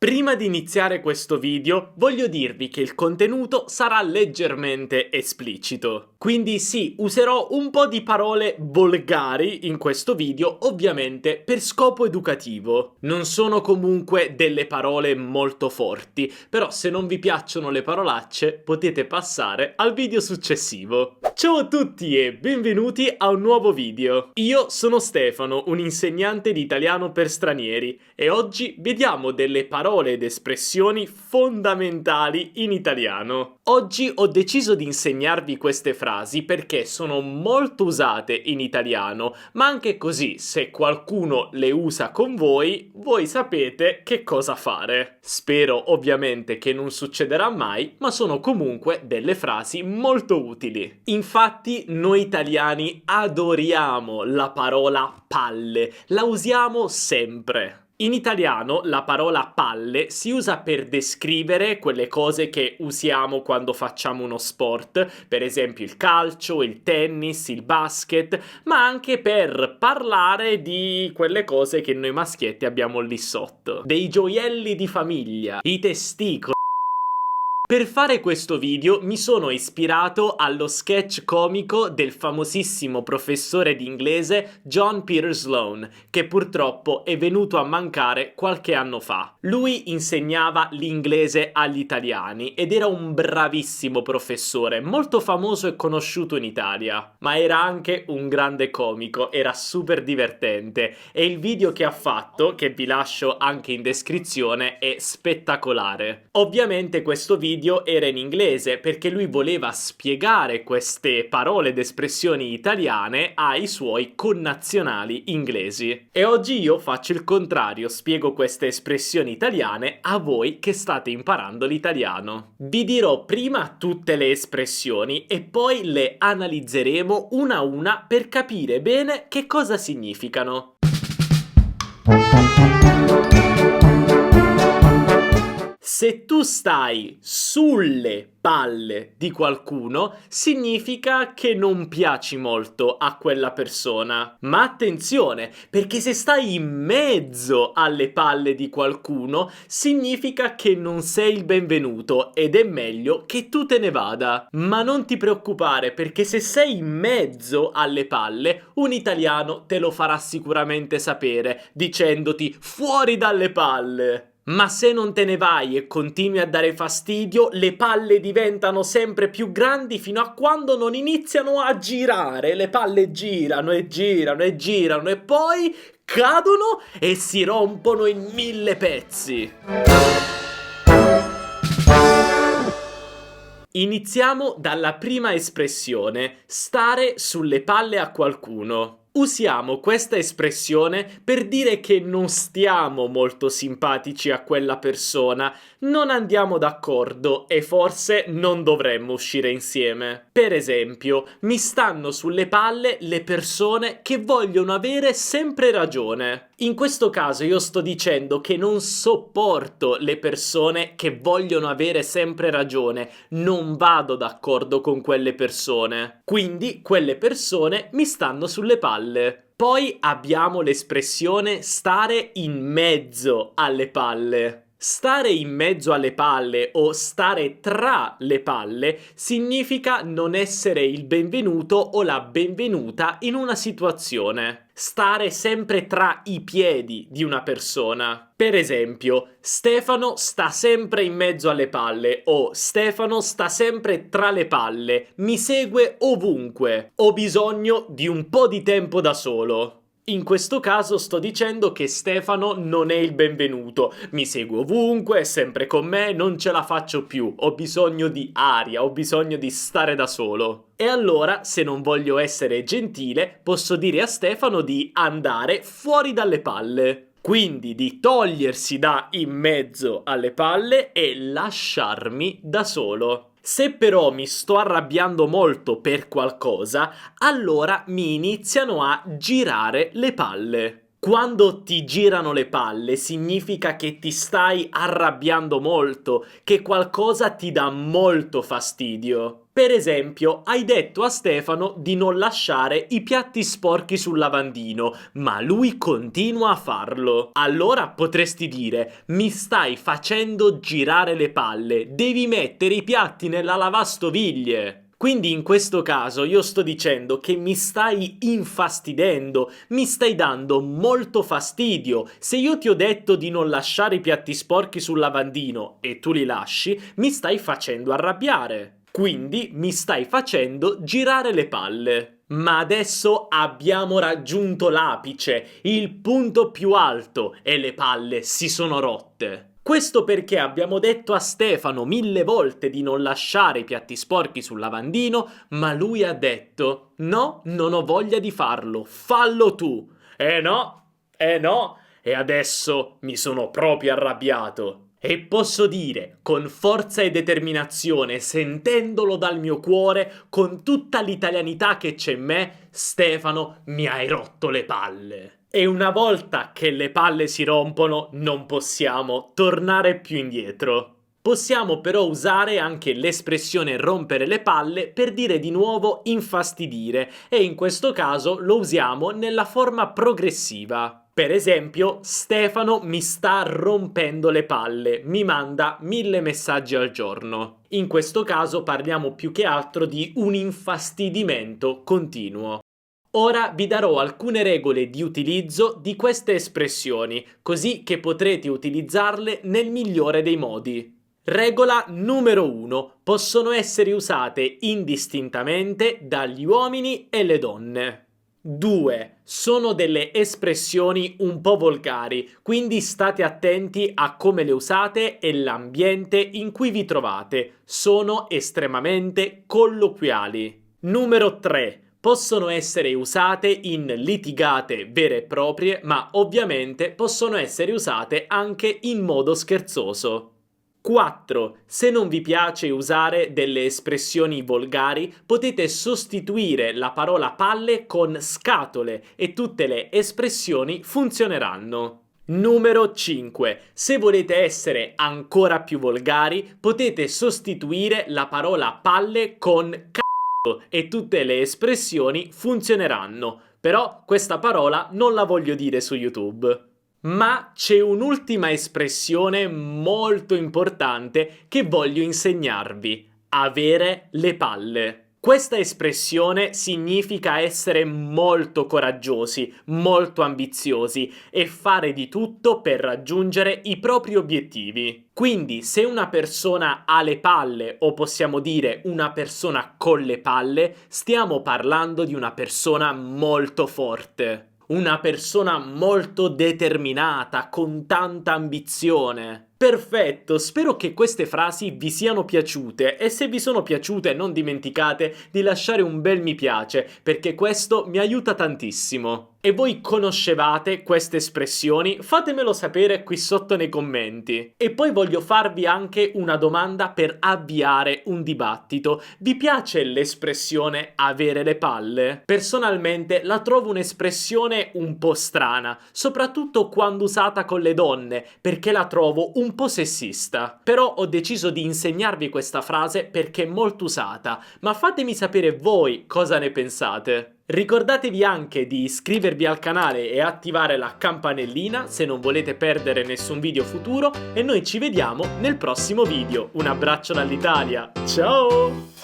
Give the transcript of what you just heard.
Prima di iniziare questo video voglio dirvi che il contenuto sarà leggermente esplicito. Quindi sì, userò un po' di parole volgari in questo video, ovviamente per scopo educativo. Non sono comunque delle parole molto forti, però se non vi piacciono le parolacce potete passare al video successivo. Ciao a tutti e benvenuti a un nuovo video. Io sono Stefano, un insegnante di italiano per stranieri, e oggi vediamo delle parole ed espressioni fondamentali in italiano. Oggi ho deciso di insegnarvi queste frasi perché sono molto usate in italiano, ma anche così, se qualcuno le usa con voi, voi sapete che cosa fare. Spero ovviamente che non succederà mai, ma sono comunque delle frasi molto utili. Infatti, noi italiani adoriamo la parola palle, la usiamo sempre. In italiano la parola palle si usa per descrivere quelle cose che usiamo quando facciamo uno sport, per esempio il calcio, il tennis, il basket, ma anche per parlare di quelle cose che noi maschietti abbiamo lì sotto. Dei gioielli di famiglia, i testicoli. Per fare questo video mi sono ispirato allo sketch comico del famosissimo professore di inglese John Peter Sloan, che purtroppo è venuto a mancare qualche anno fa. Lui insegnava l'inglese agli italiani ed era un bravissimo professore, molto famoso e conosciuto in Italia, ma era anche un grande comico, era super divertente e il video che ha fatto, che vi lascio anche in descrizione, è spettacolare. Ovviamente questo video era in inglese perché lui voleva spiegare queste parole ed espressioni italiane ai suoi connazionali inglesi. E oggi io faccio il contrario, spiego queste espressioni italiane a voi che state imparando l'italiano. Vi dirò prima tutte le espressioni e poi le analizzeremo una a una per capire bene che cosa significano. Se tu stai sulle palle di qualcuno, significa che non piaci molto a quella persona. Ma attenzione, perché se stai in mezzo alle palle di qualcuno, significa che non sei il benvenuto ed è meglio che tu te ne vada. Ma non ti preoccupare, perché se sei in mezzo alle palle, un italiano te lo farà sicuramente sapere, dicendoti fuori dalle palle. Ma se non te ne vai e continui a dare fastidio, le palle diventano sempre più grandi fino a quando non iniziano a girare. Le palle girano e girano e girano e poi cadono e si rompono in 1000 pezzi. Iniziamo dalla prima espressione, stare sulle palle a qualcuno. Usiamo questa espressione per dire che non stiamo molto simpatici a quella persona, non andiamo d'accordo e forse non dovremmo uscire insieme. Per esempio, mi stanno sulle palle le persone che vogliono avere sempre ragione. In questo caso io sto dicendo che non sopporto le persone che vogliono avere sempre ragione, non vado d'accordo con quelle persone. Quindi quelle persone mi stanno sulle palle. Poi abbiamo l'espressione stare in mezzo alle palle. Stare in mezzo alle palle o stare tra le palle significa non essere il benvenuto o la benvenuta in una situazione. Stare sempre tra i piedi di una persona. Per esempio, Stefano sta sempre in mezzo alle palle o Stefano sta sempre tra le palle, mi segue ovunque, ho bisogno di un po' di tempo da solo. In questo caso sto dicendo che Stefano non è il benvenuto, mi segue ovunque, è sempre con me, non ce la faccio più, ho bisogno di aria, ho bisogno di stare da solo. E allora, se non voglio essere gentile, posso dire a Stefano di andare fuori dalle palle. Quindi di togliersi da in mezzo alle palle e lasciarmi da solo. Se però mi sto arrabbiando molto per qualcosa, allora mi iniziano a girare le palle. Quando ti girano le palle significa che ti stai arrabbiando molto, che qualcosa ti dà molto fastidio. Per esempio, hai detto a Stefano di non lasciare i piatti sporchi sul lavandino, ma lui continua a farlo. Allora potresti dire: mi stai facendo girare le palle, devi mettere i piatti nella lavastoviglie. Quindi in questo caso io sto dicendo che mi stai infastidendo, mi stai dando molto fastidio. Se io ti ho detto di non lasciare i piatti sporchi sul lavandino e tu li lasci, mi stai facendo arrabbiare. Quindi mi stai facendo girare le palle. Ma adesso abbiamo raggiunto l'apice, il punto più alto, e le palle si sono rotte. Questo perché abbiamo detto a Stefano 1000 volte di non lasciare i piatti sporchi sul lavandino, ma lui ha detto: no, non ho voglia di farlo, fallo tu. No, e adesso mi sono proprio arrabbiato. E posso dire, con forza e determinazione, sentendolo dal mio cuore, con tutta l'italianità che c'è in me: Stefano, mi hai rotto le palle. E una volta che le palle si rompono, non possiamo tornare più indietro. Possiamo però usare anche l'espressione rompere le palle per dire di nuovo infastidire, e in questo caso lo usiamo nella forma progressiva. Per esempio, Stefano mi sta rompendo le palle, mi manda 1000 messaggi al giorno. In questo caso parliamo più che altro di un infastidimento continuo. Ora vi darò alcune regole di utilizzo di queste espressioni, così che potrete utilizzarle nel migliore dei modi. Regola numero 1. Possono essere usate indistintamente dagli uomini e le donne. 2. Sono delle espressioni un po' volgari, quindi state attenti a come le usate e l'ambiente in cui vi trovate. Sono estremamente colloquiali. Numero 3. Possono essere usate in litigate vere e proprie, ma ovviamente possono essere usate anche in modo scherzoso. 4. Se non vi piace usare delle espressioni volgari, potete sostituire la parola palle con scatole e tutte le espressioni funzioneranno. Numero 5. Se volete essere ancora più volgari, potete sostituire la parola palle con e tutte le espressioni funzioneranno. Però questa parola non la voglio dire su YouTube. Ma c'è un'ultima espressione molto importante che voglio insegnarvi: avere le palle. Questa espressione significa essere molto coraggiosi, molto ambiziosi e fare di tutto per raggiungere i propri obiettivi. Quindi, se una persona ha le palle, o possiamo dire una persona con le palle, stiamo parlando di una persona molto forte. Una persona molto determinata, con tanta ambizione. Perfetto, spero che queste frasi vi siano piaciute e se vi sono piaciute non dimenticate di lasciare un bel mi piace, perché questo mi aiuta tantissimo. E voi conoscevate queste espressioni? Fatemelo sapere qui sotto nei commenti. E poi voglio farvi anche una domanda per avviare un dibattito. Vi piace l'espressione avere le palle? Personalmente la trovo un'espressione un po' strana, soprattutto quando usata con le donne, perché la trovo un po' sessista. Però ho deciso di insegnarvi questa frase perché è molto usata, ma fatemi sapere voi cosa ne pensate. Ricordatevi anche di iscrivervi al canale e attivare la campanellina se non volete perdere nessun video futuro e noi ci vediamo nel prossimo video. Un abbraccio dall'Italia, ciao!